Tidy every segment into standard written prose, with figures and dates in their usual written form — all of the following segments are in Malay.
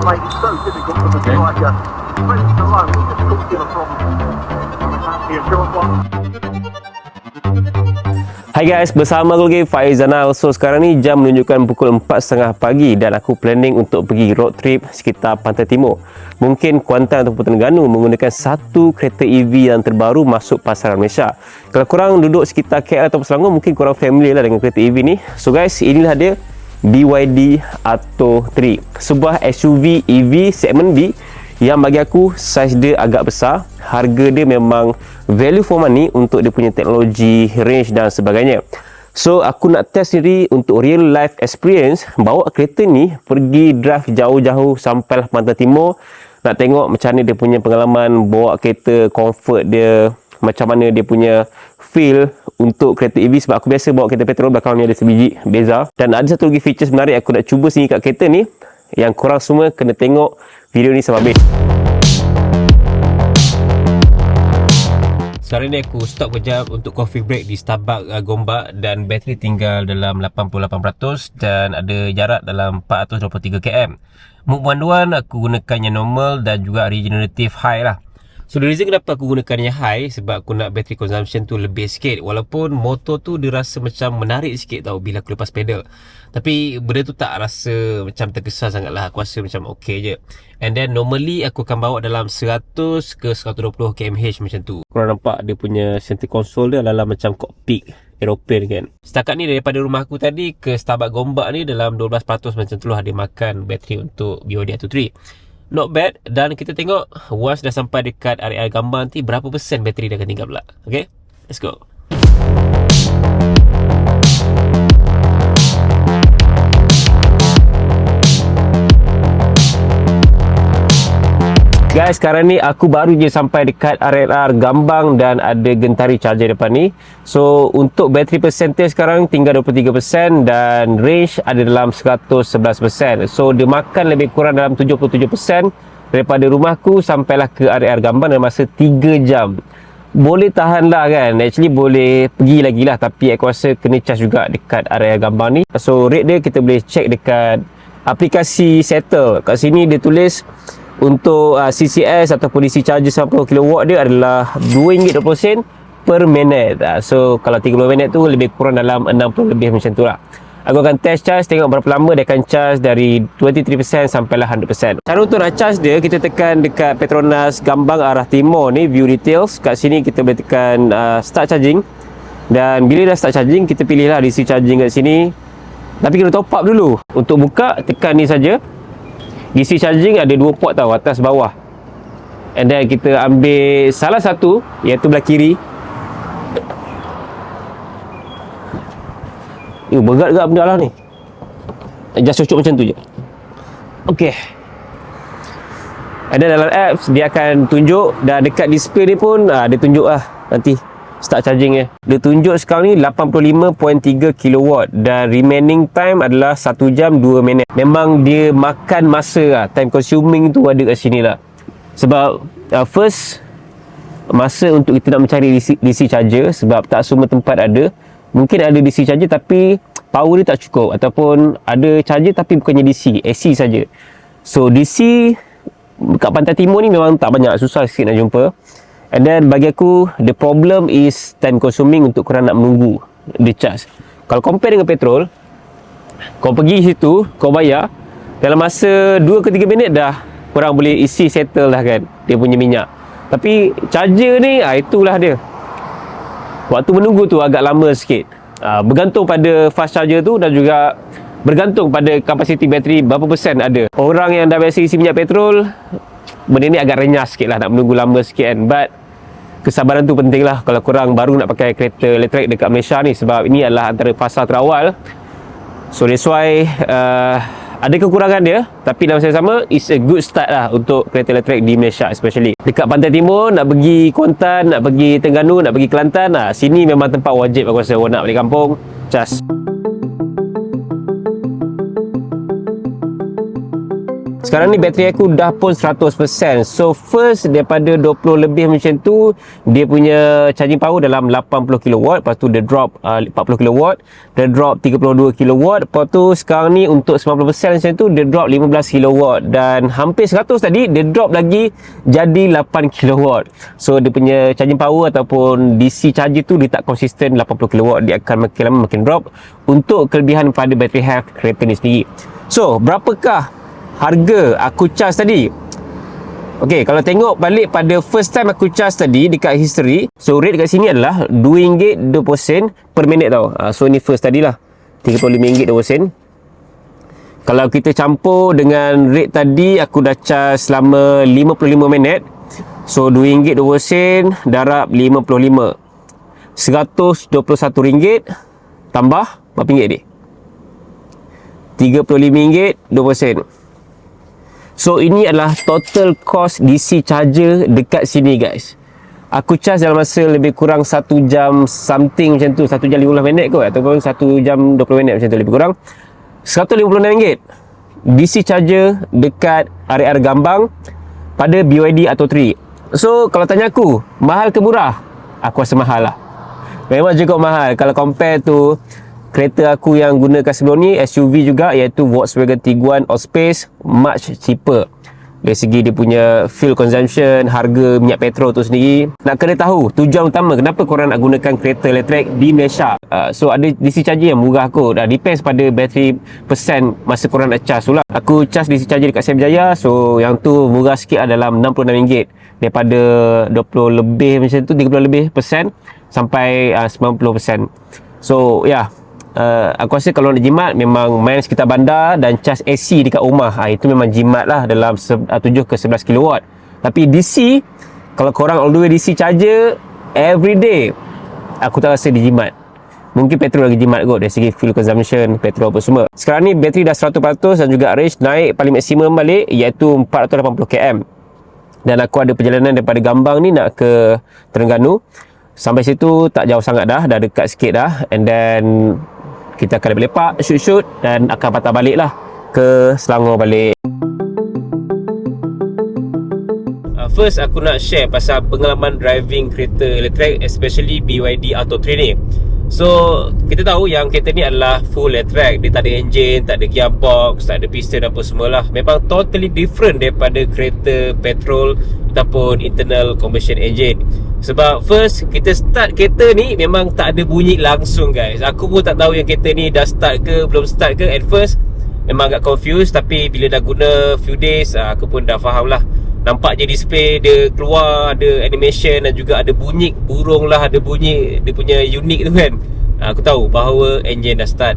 made it so difficult for the striker. Presence alone just caused him a problem. Here, short one. Hai guys, bersama aku lagi Faizana. So sekarang ni jam menunjukkan pukul 4.30 pagi dan aku planning untuk pergi road trip sekitar Pantai Timur. Mungkin Kuantan ataupun Terengganu menggunakan satu kereta EV yang terbaru masuk pasaran Malaysia. Kalau korang duduk sekitar KL atau Selangor, mungkin korang familiar lah dengan kereta EV ni. So guys, inilah dia BYD Atto 3, sebuah SUV EV segmen B yang bagi aku saiz dia agak besar. Harga dia memang value for money untuk dia punya teknologi, range dan sebagainya. So aku nak test sendiri untuk real life experience, bawa kereta ni pergi drive jauh-jauh sampai Pantai Timur. Nak tengok macam mana dia punya pengalaman bawa kereta, comfort dia, macam mana dia punya feel untuk kereta EV. Sebab aku biasa bawa kereta petrol, belakang ni ada sebiji beza. Dan ada satu lagi features menarik aku nak cuba sini kat kereta ni, yang korang semua kena tengok video ni sampai habis. Sekarang ni aku stop kejap untuk coffee break di Starbucks Gombak dan bateri tinggal dalam 88% dan ada jarak dalam 423 km. Mood panduan aku gunakan yang normal dan juga regenerative high lah. So the reason kenapa aku gunakan yang high, sebab aku nak battery consumption tu lebih sikit. Walaupun motor tu dia rasa macam menarik sikit tau bila aku lepas pedal, tapi benda tu tak rasa macam terkesan sangat lah. Aku rasa macam okay je. And then normally aku akan bawa dalam 100 ke 120 kmh macam tu. Korang nampak dia punya center console dia adalah macam cockpit European kan. Setakat ni daripada rumah aku tadi ke Starbucks Gombak ni dalam 12% macam tu lah dia makan bateri untuk BYD Atto 3. Not bad. Dan kita tengok once dah sampai dekat area gambar nanti berapa persen bateri dia akan tinggal pula. Okay, let's go. Guys, sekarang ni aku baru je sampai dekat RLR Gambang dan ada gentari charger depan ni. So untuk battery percentage sekarang tinggal 23% dan range ada dalam 111%. So dia makan lebih kurang dalam 77% daripada rumahku sampailah ke RLR Gambang dalam masa 3 jam. Boleh tahan lah kan. Actually boleh pergi lagi lah, tapi aku rasa kena charge juga dekat area Gambang ni. So rate dia kita boleh check dekat aplikasi Settle. Kat sini dia tulis untuk CCS ataupun DC charger 90 kW dia adalah RM2.20 per minit. So kalau 30 minit tu lebih kurang dalam 60 lebih macam tu lah. Aku akan test charge, tengok berapa lama dia akan charge dari 23% sampailah 100%. Cara untuk nak charge dia, kita tekan dekat Petronas Gambang arah timur ni, view details. Kat sini kita boleh tekan start charging. Dan bila dah start charging, kita pilihlah DC charging kat sini. Tapi kena top up dulu. Untuk buka, tekan ni saja. DC charging ada 2 port tau, atas bawah. And then kita ambil salah satu, iaitu belah kiri. Berat juga benda lah ni. Just cucuk macam tu je. Okay. And then dalam apps dia akan tunjuk, dan dekat display ni pun dia tunjuk lah nanti start charging dia. Dia tunjuk sekarang ni 85.3 kW dan remaining time adalah 1 jam 2 minit. Memang dia makan masa lah. Time consuming tu ada kat sini lah. Sebab first, masa untuk kita nak mencari DC charger, sebab tak semua tempat ada. Mungkin ada DC charger tapi power dia tak cukup, ataupun ada charger tapi bukannya DC, AC saja. So DC kat Pantai Timur ni memang tak banyak, susah sikit nak jumpa. And then bagi aku, the problem is time consuming untuk korang nak menunggu dia charge. Kalau compare dengan petrol, kau pergi situ, kau bayar, dalam masa 2 ke 3 minit dah korang boleh isi settle dah kan dia punya minyak. Tapi charger ni, itulah dia, waktu menunggu tu agak lama sikit. Bergantung pada fast charger tu dan juga bergantung pada kapasiti bateri berapa persen ada. Orang yang dah biasa isi minyak petrol, benda ni agak renyah sikit lah, nak menunggu lama sikit kan. But kesabaran tu penting lah kalau korang baru nak pakai kereta elektrik dekat Malaysia ni, sebab ini adalah antara fasa terawal. So that's why ada kekurangan dia, tapi dalam masa yang sama it's a good start lah untuk kereta elektrik di Malaysia, especially dekat Pantai Timur. Nak pergi Kuantan, nak pergi Terengganu, nak pergi Kelantan, sini memang tempat wajib aku rasa. Orang nak balik kampung, cas. Sekarang ni bateri aku dah pun 100%. So first daripada 20 lebih macam tu, dia punya charging power dalam 80 kW. Lepas tu dia drop 40 kW, dia drop 32 kW. Lepas tu sekarang ni untuk 90% macam tu, dia drop 15 kW. Dan hampir 100 tadi, dia drop lagi jadi 8 kW. So dia punya charging power ataupun DC charger tu dia tak konsisten 80 kW. Dia akan makin lama makin drop. Untuk kelebihan pada battery health kereta ni sendiri. So berapakah harga aku charge tadi? Okey, kalau tengok balik pada first time aku charge tadi dekat history, so rate dekat sini adalah RM2.20 per minit tau. So ni first tadi lah, RM35.20. Kalau kita campur dengan rate tadi, aku dah charge selama 55 minit. So RM2.20 darab 55, RM121 tambah berapa ringgit ni? RM35.20. So ini adalah total cost DC charger dekat sini guys. Aku charge dalam masa lebih kurang 1 jam something macam tu, 1 jam 15 minit kot, ataupun 1 jam 20 minit macam tu, lebih kurang RM156 DC charger dekat area Gambang pada BYD Atto 3. So kalau tanya aku, mahal ke murah? Aku rasa mahal lah. Memang cukup mahal kalau compare tu kereta aku yang gunakan sebelum ni, SUV juga, iaitu Volkswagen Tiguan Allspace, much cheaper dari segi dia punya fuel consumption, harga minyak petrol tu sendiri. Nak kena tahu tujuan utama kenapa korang nak gunakan kereta elektrik di Malaysia. So ada DC charger yang murah kot, depends pada bateri persen masa korang nak charge tu lah. Aku charge DC charger dekat Siam Jaya, so yang tu murah sikit lah, dalam RM66 daripada 20 lebih macam tu, 30 lebih persen sampai 90%. So yeah, aku rasa kalau nak jimat memang main sekitar bandar dan charge AC dekat rumah, itu memang jimat lah dalam 7 ke 11 kW. Tapi DC, kalau korang all the way DC charger everyday, aku tak rasa dijimat. Mungkin petrol lagi jimat kot dari segi fuel consumption, petrol apa semua. Sekarang ni bateri dah 100% dan juga range naik paling maksimum balik iaitu 480 km. Dan aku ada perjalanan daripada Gambang ni nak ke Terengganu. Sampai situ tak jauh sangat dah dekat sikit dah. And then kita akan lepak, shoot dan akan patah balik lah ke Selangor balik. First aku nak share pasal pengalaman driving kereta elektrik, especially BYD Atto 3 ni. So kita tahu yang kereta ni adalah full elektrik, dia tak ada engine, tak ada gearbox, tak ada piston apa semualah. Memang totally different daripada kereta petrol ataupun internal combustion engine. Sebab first kita start kereta ni memang tak ada bunyi langsung guys. Aku pun tak tahu yang kereta ni dah start ke belum start ke. At first memang agak confused, tapi bila dah guna few days, aku pun dah faham lah. Nampak je display dia keluar, ada animation dan juga ada bunyi burung lah, ada bunyi dia punya unik tu kan. Aku tahu bahawa engine dah start.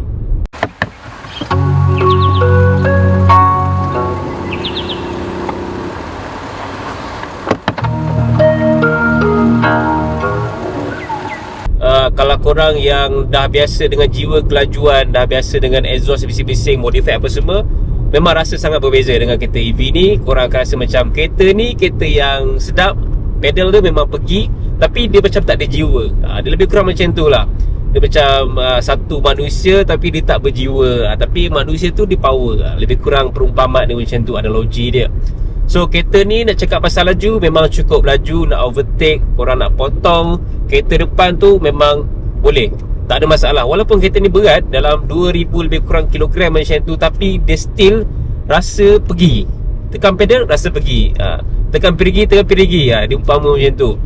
Kalau korang yang dah biasa dengan jiwa kelajuan, dah biasa dengan exhaust bising-bising, modify apa semua, memang rasa sangat berbeza dengan kereta EV ni. Korang akan rasa macam kereta ni kereta yang sedap, pedal tu memang pergi, tapi dia macam tak ada jiwa. Dia lebih kurang macam tu lah. Dia macam satu manusia tapi dia tak berjiwa, tapi manusia tu dia power. Lebih kurang perumpamaan dia macam tu, analogi dia. So kereta ni nak cakap pasal laju, memang cukup laju. Nak overtake, korang nak potong kereta depan tu memang boleh, tak ada masalah. Walaupun kereta ni berat dalam 2000 lebih kurang kilogram macam tu, tapi dia still rasa pergi. Tekan pedal rasa pergi, tekan perigi. Dia umpama macam tu.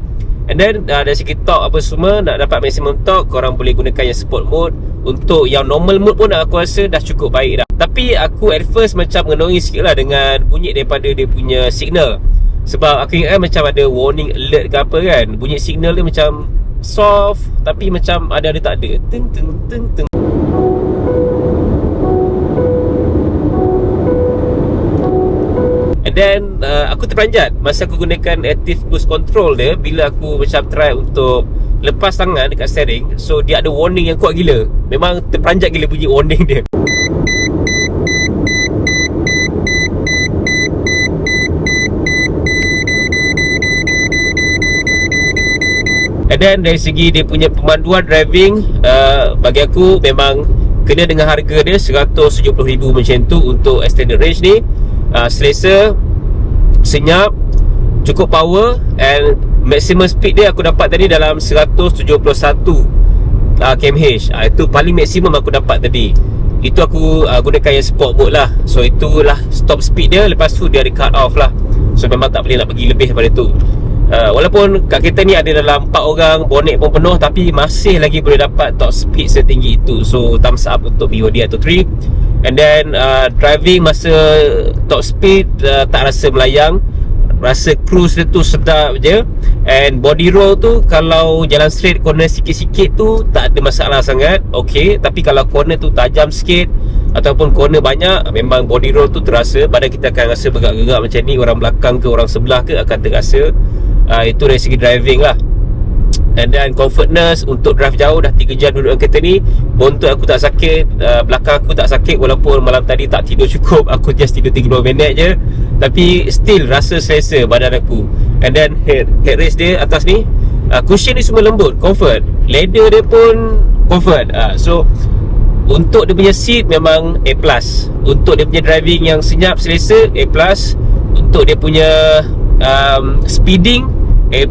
And then dari segi torque apa semua, nak dapat maximum torque, korang boleh gunakan yang sport mode. Untuk yang normal mode pun aku rasa dah cukup baik dah. Tapi aku at first macam mengenongi sikit lah dengan bunyi daripada dia punya signal. Sebab aku ingat macam ada warning alert ke apa kan. Bunyi signal dia macam soft, tapi macam ada tak ada. Teng teng teng teng. And then aku terperanjat masa aku gunakan active cruise control dia. Bila aku macam try untuk lepas tangan dekat steering, so dia ada warning yang kuat gila. Memang terperanjat gila bunyi warning dia. And then dari segi dia punya pemanduan driving, bagi aku memang kena dengan harga dia RM170,000 macam tu untuk extended range ni. selesa, senyap, cukup power, and maximum speed dia aku dapat tadi dalam 171 kmh. Itu paling maksimum aku dapat tadi. Itu aku gunakan yang sport mode lah. So itulah stop speed dia. Lepas tu dia ada cut off lah. So memang tak boleh nak pergi lebih daripada tu. Walaupun kat kereta ni ada dalam 4 orang, bonet pun penuh, tapi masih lagi boleh dapat top speed setinggi itu. So thumbs up untuk BYD Atto 3. And then driving masa top speed tak rasa melayang. Rasa cruise dia tu sedap je. And body roll tu, kalau jalan straight corner sikit-sikit tu tak ada masalah sangat, okay. Tapi kalau corner tu tajam sikit ataupun corner banyak, memang body roll tu terasa. Badan kita akan rasa bergerak-gerak macam ni. Orang belakang ke orang sebelah ke akan terasa. Itu dari segi driving lah. And then comfortness untuk drive jauh. Dah 3 jam duduk dalam kereta ni, bontot aku tak sakit, belakang aku tak sakit. Walaupun malam tadi tak tidur cukup, aku just tidur 30 minit je, tapi still rasa selesa badan aku. And then headrest dia atas ni, cushion ni semua lembut, comfort. Leather dia pun comfort. So untuk dia punya seat memang A+. Untuk dia punya driving yang senyap, selesa, A+. Untuk dia punya speeding, A+.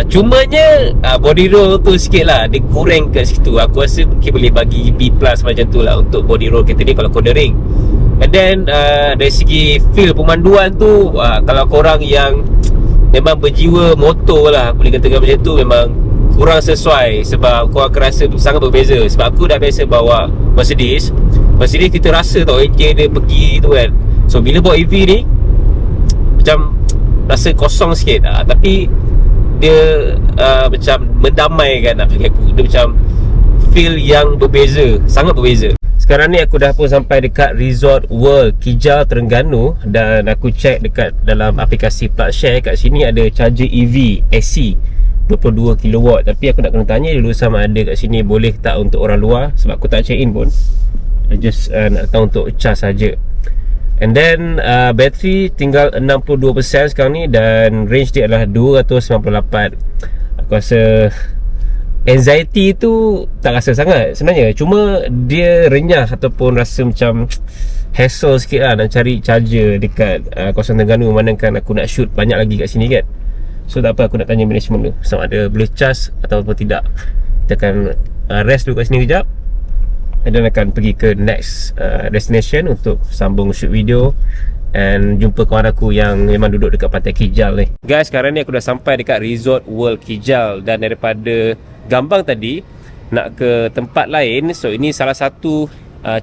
Cumanya body roll tu sikit lah, dia kurang kat situ. Aku rasa mungkin boleh bagi B+ macam tu lah untuk body roll kereta ni kalau cornering. And then dari segi feel pemanduan tu, kalau korang yang memang berjiwa motor lah, aku boleh katakan macam tu, memang kurang sesuai. Sebab korang akan rasa sangat berbeza. Sebab aku dah biasa bawa Mercedes kita rasa tau enjin dia pergi tu kan. So bila bawa EV ni macam rasa kosong sikit. Tapi dia macam mendamaikan nak bagi aku. Dia macam feel yang berbeza, sangat berbeza. Sekarang ni aku dah pun sampai dekat Resort World Kijal, Terengganu. Dan aku check dekat dalam aplikasi PlugShare, kat sini ada charger EV AC 22 kW. Tapi aku nak kena tanya dulu sama ada kat sini boleh tak untuk orang luar. Sebab aku tak check in pun, just nak tahu untuk charge saja. And then bateri tinggal 62% sekarang ni. Dan range dia adalah 298. Aku rasa anxiety tu tak rasa sangat sebenarnya. Cuma dia renyah ataupun rasa macam hassle sikit lah nak cari charger dekat kawasan Terengganu. Manakala aku nak shoot banyak lagi kat sini kan. So tak apa, aku nak tanya management tu sama ada boleh charge ataupun tidak. Kita akan rest dulu kat sini kejap, dan akan pergi ke next destination untuk sambung shoot video and jumpa kawan aku yang memang duduk dekat Pantai Kijal ni. Guys, sekarang ni aku dah sampai dekat Resort World Kijal. Dan daripada Gambang tadi nak ke tempat lain, so ini salah satu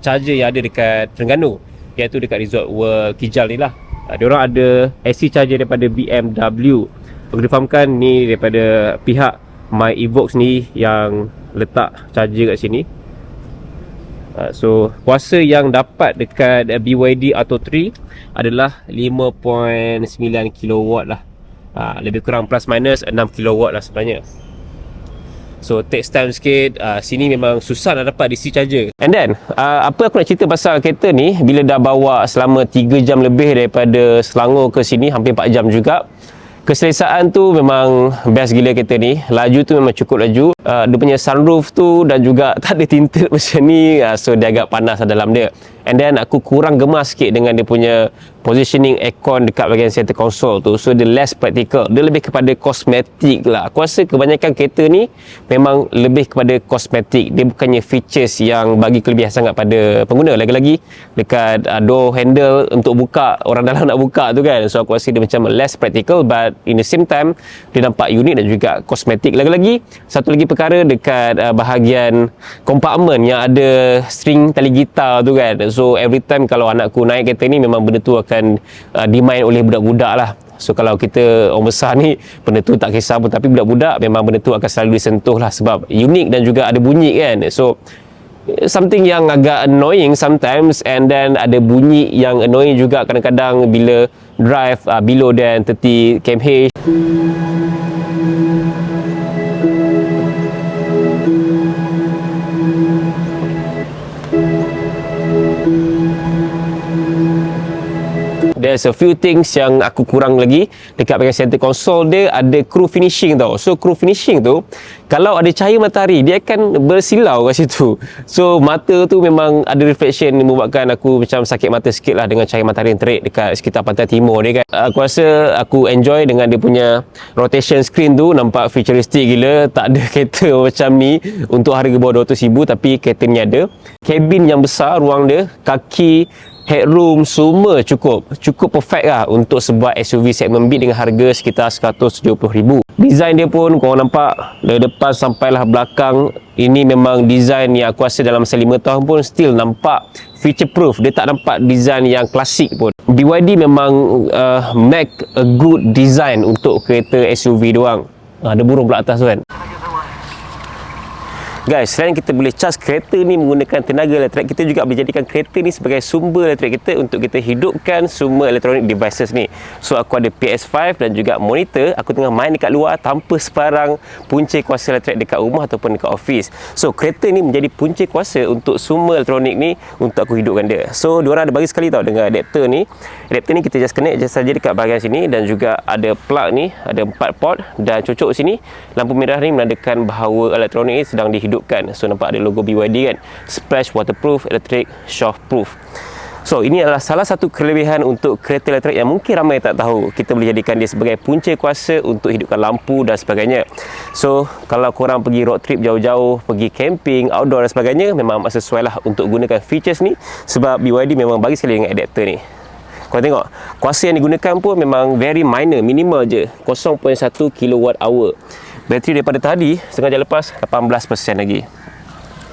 charger yang ada dekat Terengganu, iaitu dekat Resort World Kijal ni lah. Diorang ada AC charger daripada BMW. Aku difahamkan ni daripada pihak My Evox ni yang letak charger kat sini. So kuasa yang dapat dekat BYD Atto 3 adalah 5.9 kW lah. Lebih kurang plus minus 6 kW lah sebenarnya. So takes time sikit. Sini memang susah nak dapat DC charger. And then apa aku nak cerita pasal kereta ni, bila dah bawa selama 3 jam lebih daripada Selangor ke sini, hampir 4 jam juga, keselesaan tu memang best gila kereta ni. Laju tu memang cukup laju. Dia punya sunroof tu dan juga tak ada tinted macam ni, so dia agak panas dalam dia. And then aku kurang gemas sikit dengan dia punya positioning aircon dekat bahagian center console tu. So dia less practical, dia lebih kepada kosmetik lah. Aku rasa kebanyakan kereta ni memang lebih kepada kosmetik. Dia bukannya features yang bagi kelebihan sangat pada pengguna. Lagi-lagi dekat door handle untuk buka, orang dalam nak buka tu kan. So aku rasa dia macam less practical, but in the same time dia nampak unik dan juga kosmetik. Lagi-lagi satu lagi perkara dekat bahagian kompartmen yang ada string tali gitar tu kan. So every time kalau anakku naik kereta ni, memang benda tu akan dimain oleh budak-budak lah. So kalau kita orang besar ni, benda tu tak kisah pun, tapi budak-budak memang benda tu akan selalu disentuh lah, sebab unik dan juga ada bunyi kan. So something yang agak annoying sometimes. And then ada bunyi yang annoying juga kadang-kadang bila drive below than 30 kmh. there's a few things yang aku kurang lagi dekat bahagian center console dia. Ada crew finishing tau. So crew finishing tu, kalau ada cahaya matahari dia akan bersilau kat situ. So mata tu memang ada reflection, membuatkan aku macam sakit mata sikit lah dengan cahaya matahari yang terik dekat sekitar pantai timur dia kan. Aku rasa aku enjoy dengan dia punya rotation screen tu, nampak futuristic gila. Tak ada kereta macam ni untuk harga bawah 200,000, tapi kereta ni ada. Kabin yang besar, ruang dia, kaki, headroom semua cukup perfect lah untuk sebuah SUV segmen B dengan harga sekitar 170,000. Design dia pun korang nampak dari depan sampailah belakang, ini memang design yang aku rasa dalam masa 5 tahun pun still nampak feature proof. Dia tak nampak design yang klasik pun. BYD memang make a good design untuk kereta SUV diorang. Ada burung pula atas tu kan. Guys, selain kita boleh charge kereta ni menggunakan tenaga elektrik, kita juga boleh jadikan kereta ni sebagai sumber elektrik kita untuk kita hidupkan semua electronic devices ni. So aku ada PS5 dan juga monitor, aku tengah main dekat luar tanpa sebarang punca kuasa elektrik dekat rumah ataupun dekat office. So kereta ni menjadi punca kuasa untuk semua elektronik ni untuk aku hidupkan dia. So diorang ada bagi sekali tau dengan adapter ni. Adapter ni kita just connect je saja dekat bahagian sini, dan juga ada plug ni, ada 4 port, dan cocok sini lampu merah ni menandakan bahawa elektronik ni sedang dihidupkan. So nampak ada logo BYD kan, splash waterproof, electric shock proof. So ini adalah salah satu kelebihan untuk kereta elektrik yang mungkin ramai tak tahu. Kita boleh jadikan dia sebagai punca kuasa untuk hidupkan lampu dan sebagainya. So kalau korang pergi road trip jauh-jauh, pergi camping, outdoor dan sebagainya, memang sesuai lah untuk gunakan features ni, sebab BYD memang bagi sekali dengan adapter ni. Korang tengok, kuasa yang digunakan pun memang very minor, minimal je, 0.1 kWh. Bateri daripada tadi setengah jam lepas 18% lagi.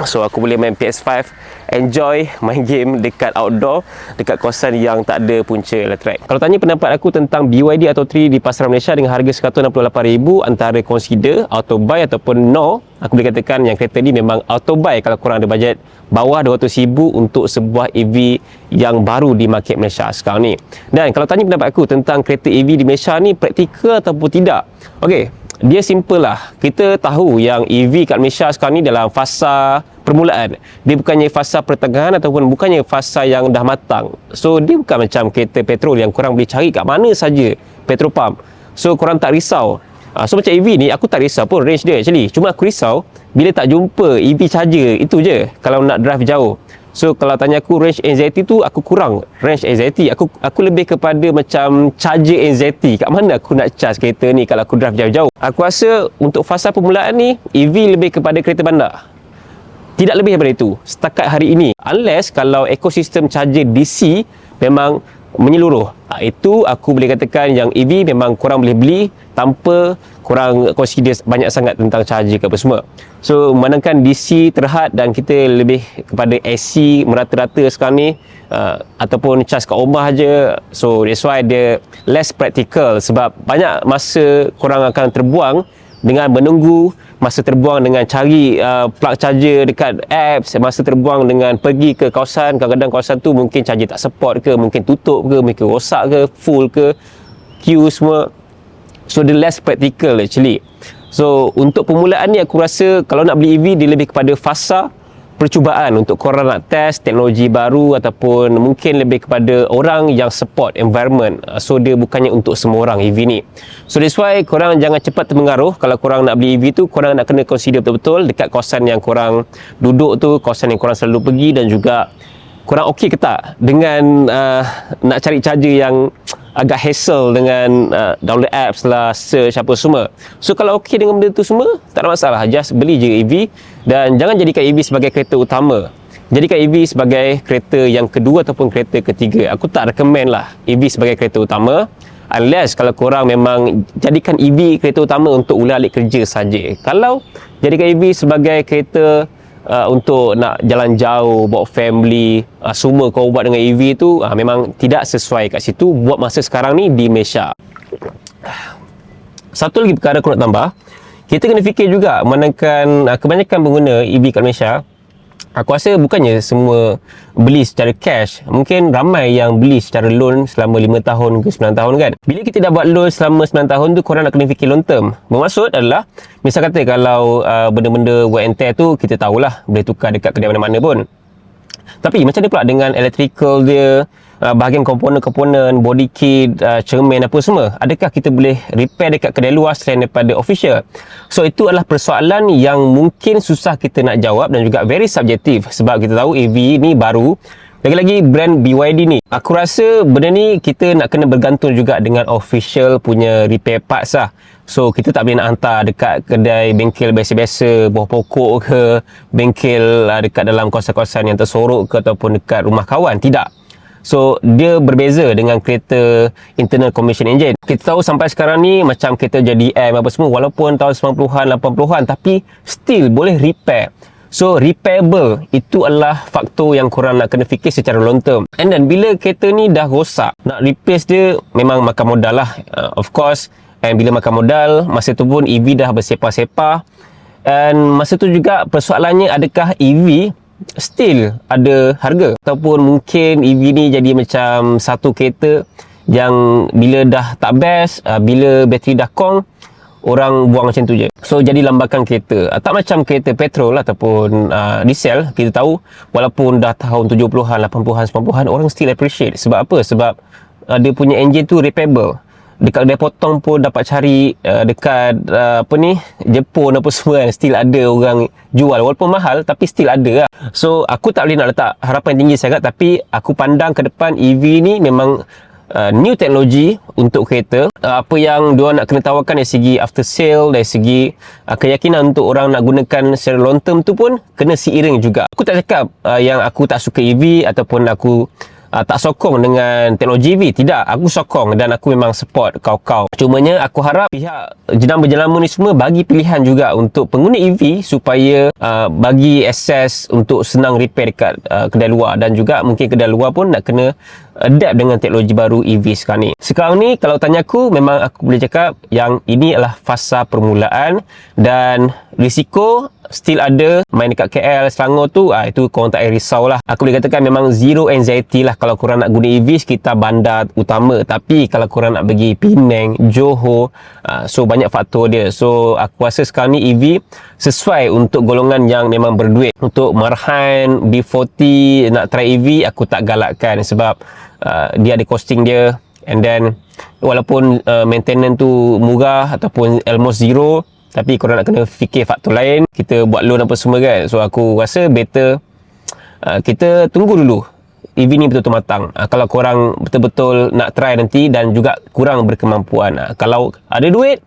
So aku boleh main PS5, enjoy main game dekat outdoor, dekat kawasan yang tak ada punca elektrik. Kalau tanya pendapat aku tentang BYD Atto 3 di pasaran Malaysia dengan harga 168,000, antara consider auto buy ataupun no, aku boleh katakan yang kereta ni memang auto buy kalau korang ada bajet bawah 200,000 untuk sebuah EV yang baru di market Malaysia sekarang ni. Dan kalau tanya pendapat aku tentang kereta EV di Malaysia ni praktikal ataupun tidak, okey, dia simple lah. Kita tahu yang EV kat Malaysia sekarang ni dalam fasa permulaan. Dia bukannya fasa pertengahan ataupun bukannya fasa yang dah matang. So dia bukan macam kereta petrol yang korang boleh cari kat mana saja petrol pump. So korang tak risau. So macam EV ni aku tak risau pun range dia actually. Cuma aku risau bila tak jumpa EV charger, itu je kalau nak drive jauh. So kalau tanya aku range anxiety tu, aku kurang range anxiety. Aku lebih kepada macam charger anxiety. Kat mana aku nak charge kereta ni kalau aku drive jauh-jauh. Aku rasa untuk fasa permulaan ni EV lebih kepada kereta bandar. Tidak lebih daripada itu setakat hari ini. Unless kalau ekosistem charger DC memang menyeluruh. Itu aku boleh katakan yang EV memang korang boleh beli tanpa korang consider banyak sangat tentang charger ke apa semua. So memandangkan DC terhad dan kita lebih kepada AC merata-rata sekarang ni, ataupun charge kat rumah je. So that's why dia less practical, sebab banyak masa korang akan terbuang dengan menunggu, masa terbuang dengan cari plug charger dekat apps, masa terbuang dengan pergi ke kawasan, kadang-kadang kawasan tu mungkin charger tak support ke, mungkin tutup ke, mungkin rosak ke, full ke, queue semua. So dia less practical actually. So untuk permulaan ni aku rasa kalau nak beli EV dia lebih kepada fasa percubaan untuk korang nak test teknologi baru, ataupun mungkin lebih kepada orang yang support environment. So dia bukannya untuk semua orang EV ni. So that's why korang jangan cepat terpengaruh. Kalau korang nak beli EV tu, korang nak kena consider betul-betul dekat kawasan yang korang duduk tu, kawasan yang korang selalu pergi, dan juga korang okey ke tak dengan nak cari charger yang agak hassle dengan download apps lah, search apa semua. So kalau okey dengan benda tu semua, tak ada masalah, just beli je EV. Dan jangan jadikan EV sebagai kereta utama, jadikan EV sebagai kereta yang kedua ataupun kereta ketiga. Aku tak recommend lah EV sebagai kereta utama, unless kalau korang memang jadikan EV kereta utama untuk ulang-alik kerja saja. Kalau jadikan EV sebagai kereta untuk nak jalan jauh, bawa family, semua kau buat dengan EV tu, memang tidak sesuai kat situ buat masa sekarang ni di Malaysia. Satu lagi perkara aku nak tambah, kita kena fikir juga, manakala kebanyakan pengguna EV kat Malaysia, aku rasa bukannya semua beli secara cash. Mungkin ramai yang beli secara loan selama 5 tahun ke 9 tahun kan. Bila kita dah buat loan selama 9 tahun tu, korang nak kena fikir long term. Bermaksud adalah, misal kata kalau benda-benda wear and tear tu, kita tahulah boleh tukar dekat kedai mana-mana pun. Tapi macam mana pula dengan electrical dia, bahagian komponen-komponen, body kit, cermin apa semua, adakah kita boleh repair dekat kedai luar selain daripada official? So itu adalah persoalan yang mungkin susah kita nak jawab dan juga very subjektif, sebab kita tahu EV ni baru, lagi-lagi brand BYD ni. Aku rasa benda ni kita nak kena bergantung juga dengan official punya repair parts lah. So kita tak boleh nak hantar dekat kedai bengkel biasa-biasa, buah pokok ke, bengkel dekat dalam kawasan-kawasan yang tersorok ke, ataupun dekat rumah kawan. Tidak. So dia berbeza dengan kereta internal combustion engine. Kita tahu sampai sekarang ni macam kereta JDM apa semua, walaupun tahun 90-an 80-an, tapi still boleh repair. So repairable itu adalah faktor yang korang nak kena fikir secara long term. And then bila kereta ni dah rosak, nak replace dia memang makan modal lah, of course. And bila makan modal, masa tu pun EV dah bersepah-sepah. And masa tu juga persoalannya, adakah EV still ada harga, ataupun mungkin EV ni jadi macam satu kereta yang bila dah tak best, bila bateri dah kong, orang buang macam tu je. So jadi lambakan kereta, tak macam kereta petrol ataupun diesel. Kita tahu walaupun dah tahun 70-an 80-an 90-an, orang still appreciate. Sebab apa? Sebab dia punya engine tu repairable. Dekat kedai potong pun dapat cari, dekat Jepun apa semua kan, still ada orang jual, walaupun mahal tapi still ada lah. So aku tak boleh nak letak harapan tinggi sangat, tapi aku pandang ke depan EV ni memang new teknologi untuk kereta. Apa yang diorang nak kena tawarkan dari segi after sale, dari segi keyakinan untuk orang nak gunakan secara long term tu pun kena seiring juga. Aku tak cakap yang aku tak suka EV ataupun aku tak sokong dengan teknologi EV. Tidak, aku sokong dan aku memang support kau-kau. Cumanya aku harap pihak jenama jenama ni semua bagi pilihan juga untuk pengguna EV, supaya bagi akses untuk senang repair dekat kedai luar, dan juga mungkin kedai luar pun nak kena adapt dengan teknologi baru EV sekarang ni. Sekarang ni kalau tanya aku, memang aku boleh cakap yang ini adalah fasa permulaan dan risiko still ada. Main dekat KL, Selangor tu, itu korang tak payah risau lah. Aku boleh katakan memang zero anxiety lah kalau korang nak guna EV sekitar bandar utama. Tapi kalau korang nak pergi Penang, Johor, so banyak faktor dia. So aku rasa sekarang ni EV sesuai untuk golongan yang memang berduit. Untuk Marhan, B40 nak try EV, aku tak galakkan sebab dia ada costing dia, and then walaupun maintenance tu murah ataupun almost zero, tapi korang nak kena fikir faktor lain. Kita buat loan apa semua kan. So aku rasa better kita tunggu dulu EV ni betul-betul matang. Kalau korang betul-betul nak try nanti dan juga kurang berkemampuan, kalau ada duit,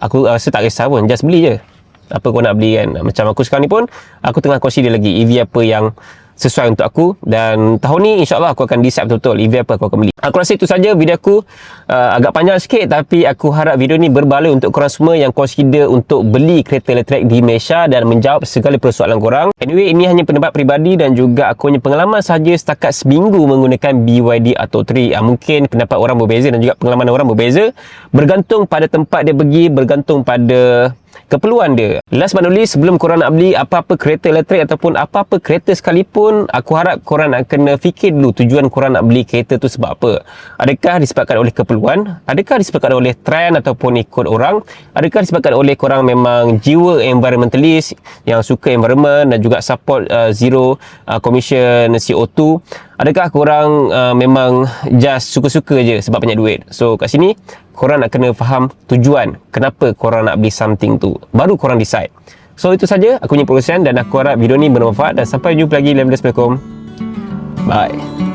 aku rasa tak kisah pun, just beli je apa kau nak beli kan. Macam aku sekarang ni pun, aku tengah consider lagi EV apa yang sesuai untuk aku, dan tahun ni insyaAllah aku akan decide betul-betul EV apa aku akan beli. Aku rasa itu saja video aku, agak panjang sikit, tapi aku harap video ni berbaloi untuk korang semua yang consider untuk beli kereta elektrik di Malaysia dan menjawab segala persoalan korang. Anyway, ini hanya pendapat peribadi dan juga aku punya pengalaman sahaja setakat seminggu menggunakan BYD Atto 3. Mungkin pendapat orang berbeza dan juga pengalaman orang berbeza, bergantung pada tempat dia pergi, bergantung pada keperluan dia. Last but not least, sebelum korang nak beli apa-apa kereta elektrik ataupun apa-apa kereta sekalipun, aku harap korang nak kena fikir dulu tujuan korang nak beli kereta tu sebab apa. Adakah disebabkan oleh keperluan? Adakah disebabkan oleh trend ataupun ikut orang? Adakah disebabkan oleh korang memang jiwa environmentalist yang suka environment dan juga support zero commission CO2? Adakah korang memang just suka-suka je sebab banyak duit? So kat sini korang nak kena faham tujuan kenapa korang nak beli something tu, baru korang decide. So itu saja aku punya perkongsian, dan aku harap video ni bermanfaat, dan sampai jumpa lagi. Assalamualaikum. Bye.